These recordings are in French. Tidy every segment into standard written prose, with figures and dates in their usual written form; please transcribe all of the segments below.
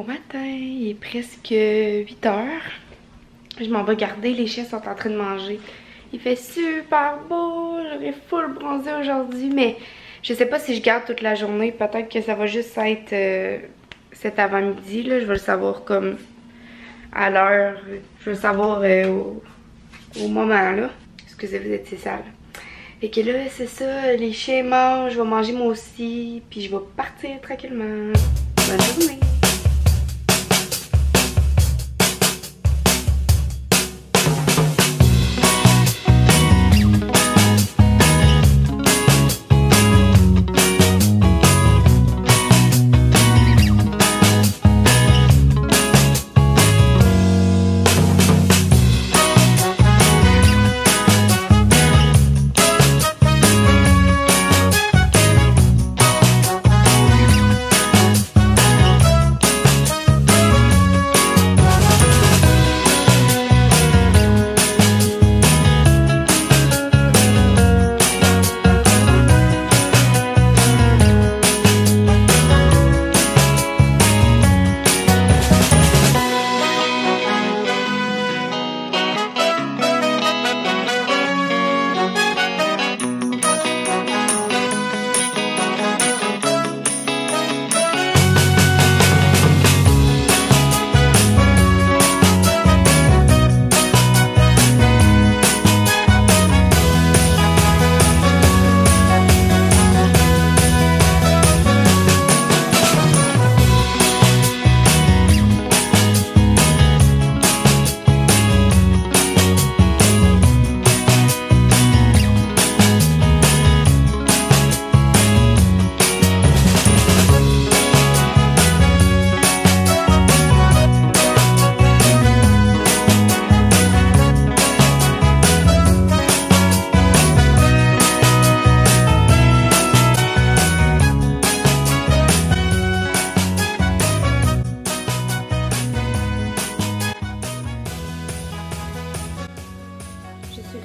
Bon matin, il est presque 8 heures. Je m'en vais garder, les chiens sont en train de manger. Il fait super beau, j'aurais full bronzé aujourd'hui, mais je sais pas si je garde toute la journée. Peut-être que ça va juste être cet avant-midi, là. Je vais le savoir comme à l'heure, je vais le savoir au moment, là. Excusez, vous êtes si sale. Fait que là, c'est ça, les chiens mangent, je vais manger moi aussi, puis je vais partir tranquillement. Bonne journée!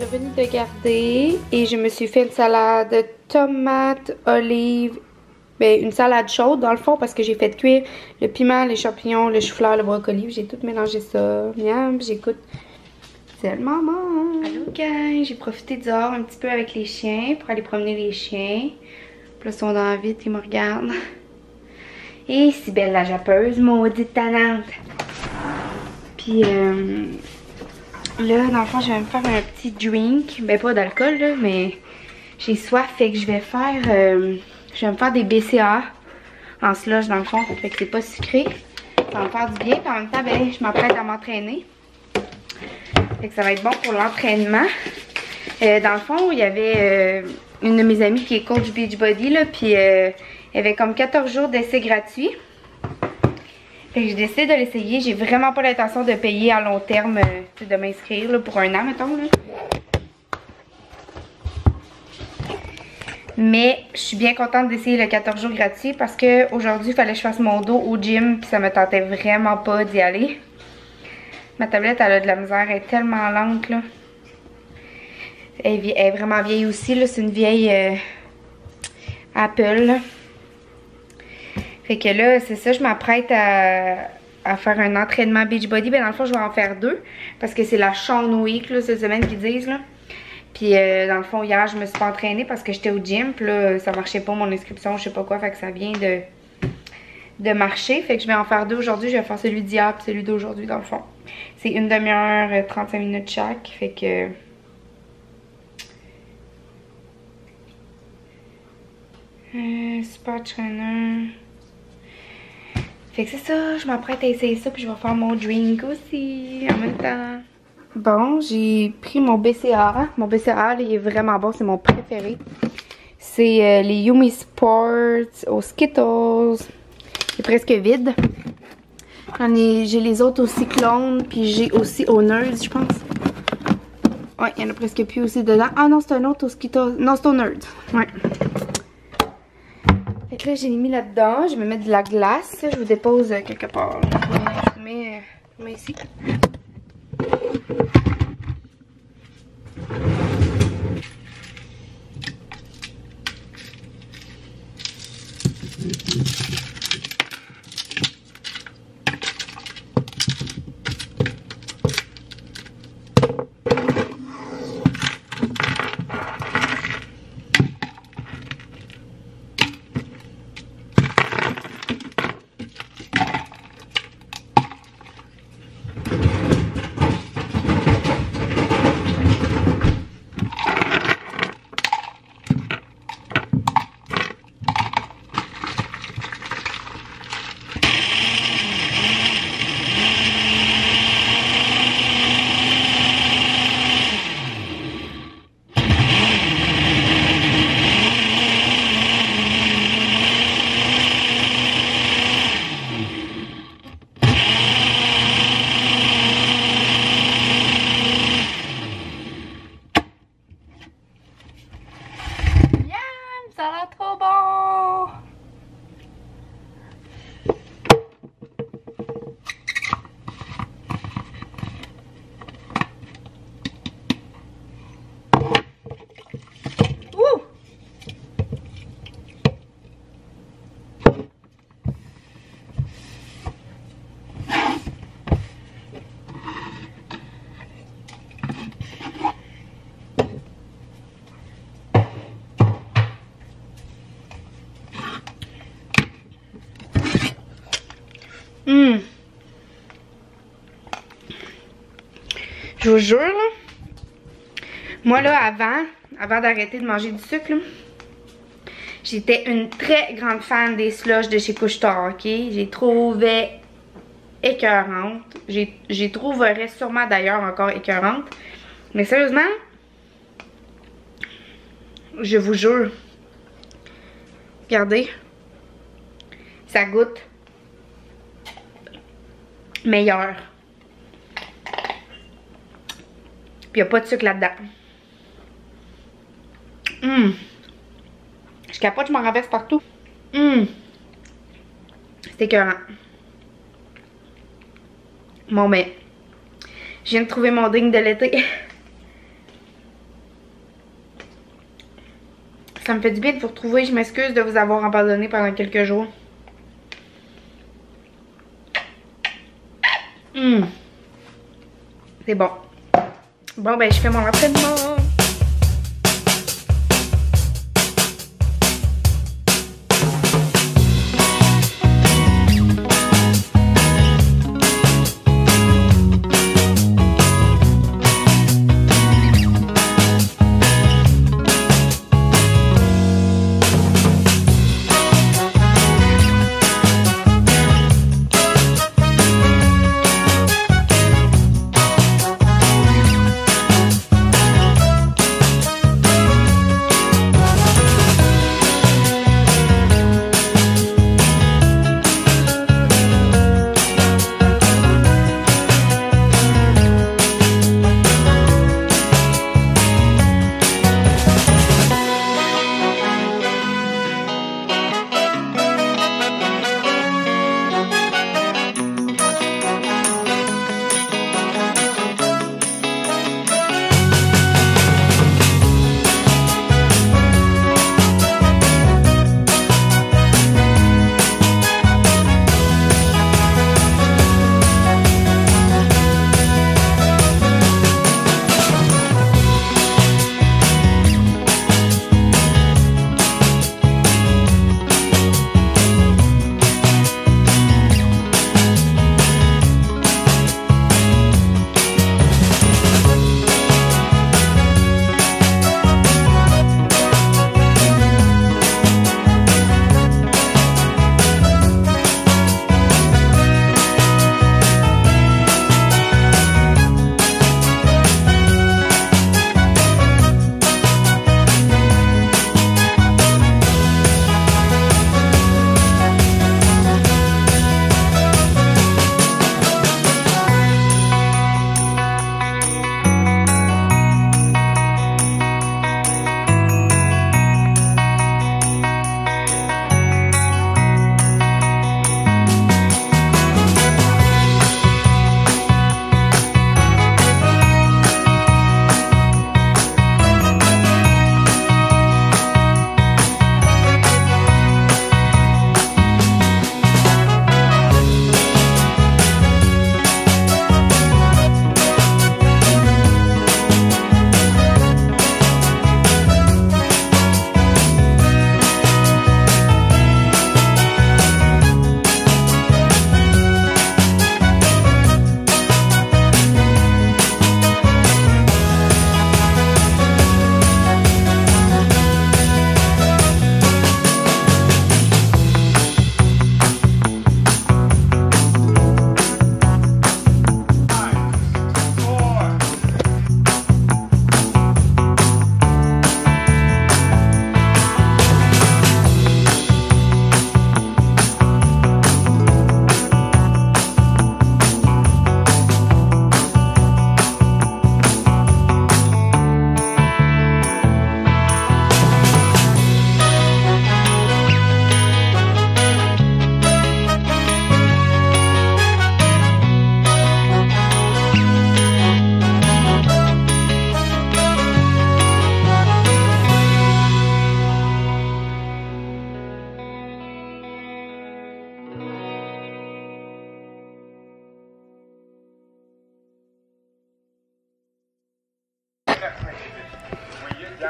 Revenue de garder et je me suis fait une salade de tomates, olives, ben une salade chaude dans le fond parce que j'ai fait cuire le piment, les champignons, le chou-fleur, le brocoli. J'ai tout mélangé ça. Miam, j'écoute tellement bon. Allô gang, j'ai profité dehors un petit peu avec les chiens pour aller promener les chiens. Puis là, ils sont dans la vitre, ils me regardent. Et si belle la jappeuse, maudite tannante. Puis là, dans le fond, je vais me faire un petit drink. Ben, pas d'alcool, là, mais j'ai soif. Fait que je vais faire... je vais me faire des BCA en slush, dans le fond. Fait que c'est pas sucré. Ça va me faire du bien. Puis en même temps, ben, je m'apprête à m'entraîner. Fait que ça va être bon pour l'entraînement. Dans le fond, il y avait une de mes amies qui est coach Beachbody, là. Puis elle avait comme 14 jours d'essai gratuit. Fait que j'ai décidé de l'essayer. J'ai vraiment pas l'intention de payer à long terme, de m'inscrire pour un an, mettons. Là. Mais je suis bien contente d'essayer le 14 jours gratuit parce que aujourd'hui il fallait que je fasse mon dos au gym. Puis ça me tentait vraiment pas d'y aller. Ma tablette, elle a de la misère. Elle est tellement lente, là. Elle est vraiment vieille aussi, là. C'est une vieille Apple, là. Fait que là, c'est ça, je m'apprête à faire un entraînement Beachbody. Ben dans le fond, je vais en faire 2. Parce que c'est la Shaun Week, là, cette semaine qu'ils disent, là. Puis dans le fond, hier, je me suis pas entraînée parce que j'étais au gym. Puis là, ça marchait pas, mon inscription, je sais pas quoi. Fait que ça vient de marcher. Fait que je vais en faire 2 aujourd'hui. Je vais faire celui d'hier puis celui d'aujourd'hui, dans le fond. C'est une demi-heure, 35 minutes chaque. Fait que... Super trainer... Fait que c'est ça, je m'apprête à essayer ça puis je vais faire mon drink aussi en même temps. Bon, j'ai pris mon BCA. Mon BCA, il est vraiment bon, c'est mon préféré. C'est les Yumi Sports aux Skittles. Il est presque vide. J'ai les autres au Cyclone puis j'ai aussi au Nerds, je pense. Ouais, il y en a presque plus aussi dedans. Ah non, c'est un autre au Skittles. Non, c'est au Nerds. Ouais. Fait que là, j'ai mis là-dedans. Je vais mettre de la glace. Je vous dépose quelque part. Je vous mets ici. Je vous jure, là, moi là, avant d'arrêter de manger du sucre, j'étais une très grande fan des slushs de chez Couche-Tard, ok? J'ai trouvé écœurante. J'ai trouverais sûrement d'ailleurs encore écœurante. Mais sérieusement, je vous jure, regardez, ça goûte meilleur. Puis il n'y a pas de sucre là-dedans. Je capote, je m'en renverse partout. C'est écœurant. Bon ben, je viens de trouver mon drink de l'été. Ça me fait du bien de vous retrouver. Je m'excuse de vous avoir abandonné pendant quelques jours. C'est bon. Bon ben, je fais mon entraînement.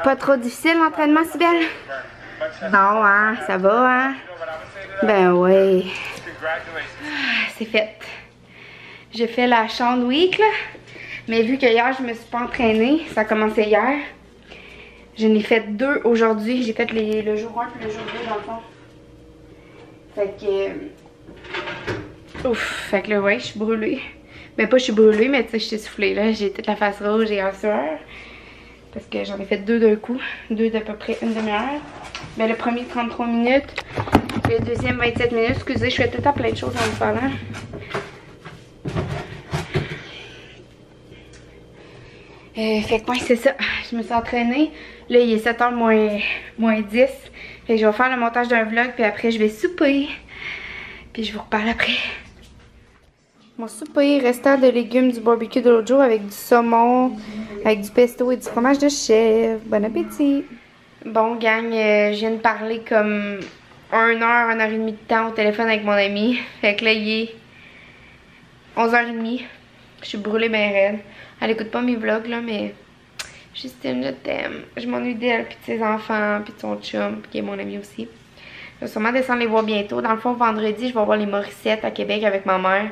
Pas trop difficile l'entraînement, Cybèle? Non, hein? Ça va, hein? Ben oui. C'est fait. J'ai fait la Chant Week, là. Mais vu que hier, je me suis pas entraînée, ça a commencé hier. Je n'ai fait 2 aujourd'hui. J'ai fait le jour 1 puis le jour 2 dans le fond. Fait que... Ouf, fait que là, ouais, je suis brûlée. Ben pas je suis brûlée, mais tu sais, je suis soufflée, là. J'ai toute la face rouge et en sueur. Parce que j'en ai fait 2 d'un coup. 2 d'à peu près une demi-heure. Mais le premier 33 minutes. Le deuxième 27 minutes. Excusez, je fais tout le temps plein de choses en vous parlant. Fait que ouais, c'est ça. Je me suis entraînée. Là, il est 7h moins 10. Fait que je vais faire le montage d'un vlog. Puis après, je vais souper. Puis je vous reparle après. Mon souper, restant de légumes du barbecue de l'autre jour avec du saumon, avec du pesto et du fromage de chèvre. Bon appétit! Bon, gang, je viens de parler comme 1 heure, 1 heure et demie de temps au téléphone avec mon ami. Fait que là, il est 11h30. Je suis brûlée ben raide. Elle écoute pas mes vlogs, là, mais Justine, je t'aime. Je m'ennuie d'elle, puis de ses enfants, puis de son chum, puis qui est mon ami aussi. Je vais sûrement descendre les voir bientôt. Dans le fond, vendredi, je vais voir les Morissettes à Québec avec ma mère.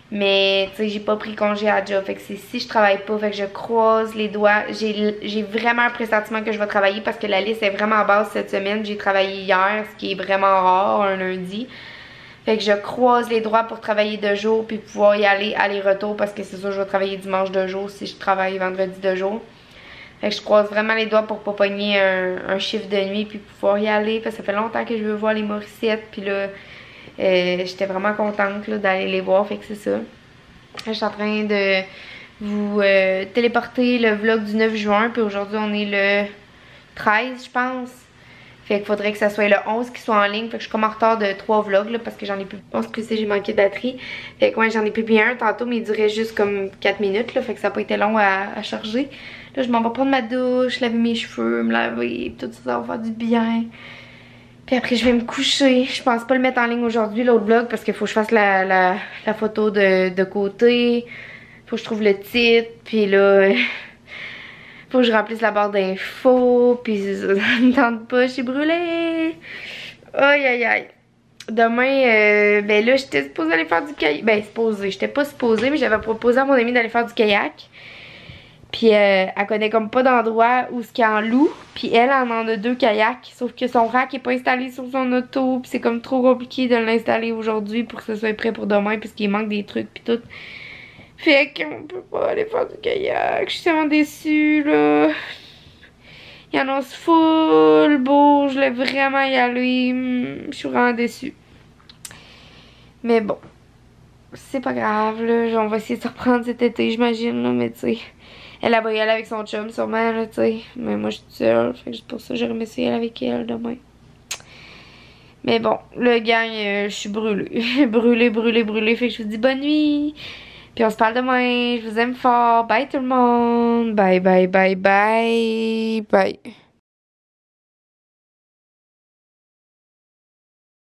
Mais, tu sais, j'ai pas pris congé à la job. Fait que c'est si je travaille pas, fait que je croise les doigts. J'ai vraiment un pressentiment que je vais travailler parce que la liste est vraiment basse cette semaine. J'ai travaillé hier, ce qui est vraiment rare, un lundi. Fait que je croise les doigts pour travailler 2 jours puis pouvoir y aller aller-retour parce que c'est sûr je vais travailler dimanche 2 jours si je travaille vendredi 2 jours. Fait que je croise vraiment les doigts pour pas pogner un chiffre de nuit puis pouvoir y aller parce que ça fait longtemps que je veux voir les Morissettes puis là j'étais vraiment contente d'aller les voir, fait que c'est ça. Là, je suis en train de vous téléporter le vlog du 9 juin puis aujourd'hui on est le 13 je pense. Fait qu'il faudrait que ça soit le 11 qui soit en ligne. Fait que je suis comme en retard de 3 vlogs là, parce que j'en ai plus. Oh, excusez, j'ai manqué de batterie. Fait que ouais, j'en ai publié un tantôt, mais il durait juste comme 4 minutes là. Fait que ça n'a pas été long à charger. Là, je m'en vais prendre ma douche, laver mes cheveux, me laver, tout ça, ça va faire du bien. Puis après, je vais me coucher. Je pense pas le mettre en ligne aujourd'hui, l'autre vlog, parce qu'il faut que je fasse la photo de côté. Faut que je trouve le titre. Puis là. Faut que je remplisse la barre d'infos, puis ça me tente pas, je suis brûlée. Aïe aïe aïe. Demain, ben là, j'étais supposée aller faire du kayak. Ben, j'étais pas supposée, mais j'avais proposé à mon amie d'aller faire du kayak. Puis elle connaît comme pas d'endroit où ce qu'il en loue. Puis elle en a 2 kayaks, sauf que son rack est pas installé sur son auto. Puis c'est comme trop compliqué de l'installer aujourd'hui pour que ce soit prêt pour demain, puisqu'il manque des trucs, puis tout. Fait qu'on peut pas aller faire du kayak. Je suis tellement déçue, là. Il annonce full beau. Je voulais vraiment y aller. Je suis vraiment déçue. Mais bon. C'est pas grave, là. On va essayer de se reprendre cet été, j'imagine, là. Mais tu sais, elle va y aller avec son chum, sûrement, là, tu sais. Mais moi, je suis toute seule. Fait que c'est pour ça que j'aurais essayé d'aller avec elle demain. Mais bon, le gang, je suis brûlée. brûlée. Fait que je vous dis bonne nuit. Puis on se parle demain. Je vous aime fort. Bye tout le monde. Bye.